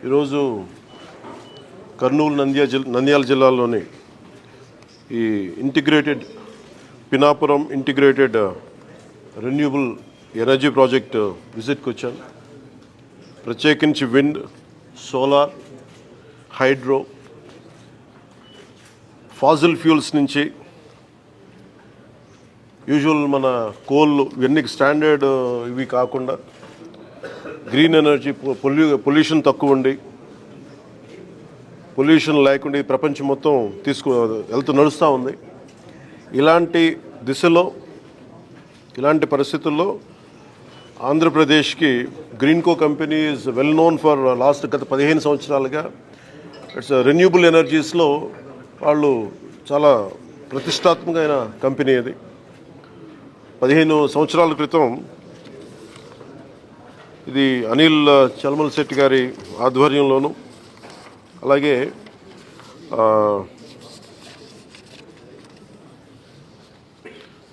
ఈరోజు కర్నూలు నంద్యాల జిల్లాలోని ఈ integrated Pinnapuram integrated renewable energy project విజిట్కి వచ్చాను. ప్రత్యేకించి wind, solar, hydro, fossil fuels నుంచి యూజువల్ మన కోల్ ఇవన్నీ స్టాండర్డ్ ఇవి కాకుండా గ్రీన్ ఎనర్జీ, పొల్యూషన్ తక్కువ ఉండి పొల్యూషన్ లేకుండా ఈ ప్రపంచం మొత్తం నడుస్తూ ఉంది. ఇలాంటి దిశలో, ఇలాంటి పరిస్థితుల్లో ఆంధ్రప్రదేశ్కి Greenko company is well known for గత 15 సంవత్సరాలుగా ఇట్స్ రెన్యూబుల్ ఎనర్జీస్లో వాళ్ళు చాలా ప్రతిష్టాత్మకమైన కంపెనీ. అది 15 సంవత్సరాల క్రితం ఇది అనిల్ చల్మల్ శెట్టి గారి ఆధ్వర్యంలోను, అలాగే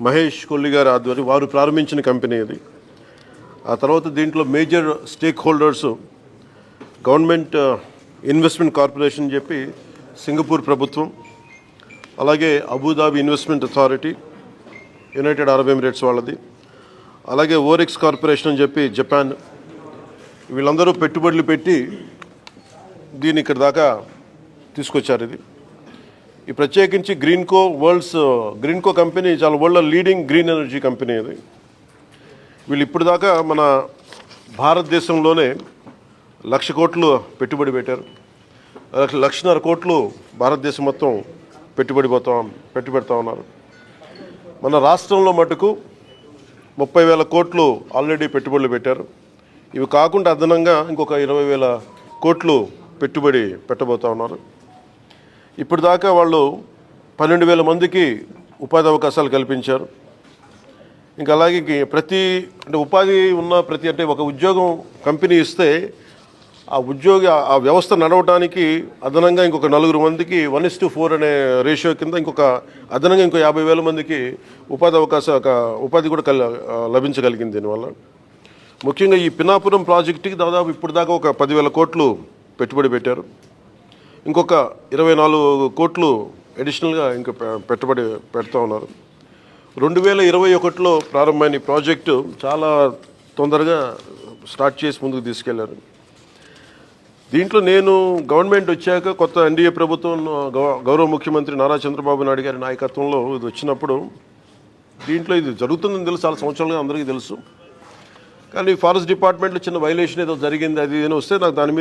మహేష్ కొల్లి గారి ఆధ్వర్యం వారు ప్రారంభించిన కంపెనీ ఇది. ఆ తర్వాత దీంట్లో major stake holders government investment corporation చెప్పి సింగపూర్ ప్రభుత్వం, అలాగే Abu Dhabi investment authority United Arab Emirates వాళ్ళది, అలాగే ఓరెక్స్ కార్పొరేషన్ అని చెప్పి జపాన్, వీళ్ళందరూ పెట్టుబడులు పెట్టి దీన్ని ఇక్కడ దాకా తీసుకొచ్చారు. ఈ ప్రత్యేకించి గ్రీన్కో కంపెనీ చాలా వరల్డ్లో లీడింగ్ గ్రీన్ ఎనర్జీ కంపెనీ. ఇది వీళ్ళు ఇప్పుడు దాకా మన భారతదేశంలోనే 1,00,000 కోట్లు పెట్టుబడి పెట్టారు. 1,50,000 కోట్లు భారతదేశం మొత్తం పెట్టుబెడతా ఉన్నారు. మన రాష్ట్రంలో మటుకు 30,000 కోట్లు ఆల్రెడీ పెట్టుబడులు పెట్టారు. ఇవి కాకుండా అదనంగా ఇంకొక 20,000 కోట్లు పెట్టుబడి పెట్టబోతూ ఉన్నారు. ఇప్పుడు దాకా వాళ్ళు 12,000 మందికి ఉపాధి అవకాశాలు కల్పించారు. ఇంకా అలాగే ఉపాధి ఉన్న అంటే ఒక ఉద్యోగం కంపెనీ ఇస్తే ఆ వ్యవస్థ నడవడానికి అదనంగా ఇంకొక 4 మందికి 1:4 అనే రేషియో కింద అదనంగా ఇంకో 50,000 మందికి ఉపాధి కూడా లభించగలిగింది. దీనివల్ల ముఖ్యంగా ఈ పినాపురం ప్రాజెక్టుకి దాదాపు ఇప్పుడు దాకా ఒక 10,000 కోట్లు పెట్టుబడి పెట్టారు. ఇంకొక 24 కోట్లు అడిషనల్గా ఇంకా పెట్టుబడి పెడతా ఉన్నారు. 2021లో ప్రారంభమైన ఈ ప్రాజెక్టు చాలా తొందరగా స్టార్ట్ చేసి ముందుకు తీసుకెళ్లారు. దీంట్లో నేను గవర్నమెంట్ వచ్చాక కొత్త ఎన్డీఏ ప్రభుత్వం గౌరవ ముఖ్యమంత్రి నారా చంద్రబాబు నాయుడు గారి నాయకత్వంలో ఇది వచ్చినప్పుడు దీంట్లో ఇది జరుగుతుందని తెలుసు, చాలా సంవత్సరాలుగా అందరికీ తెలుసు. కానీ ఫారెస్ట్ డిపార్ట్మెంట్లో చిన్న వైలేషన్ ఏదో జరిగింది, అది ఏదో వస్తే నాకు దాని మీద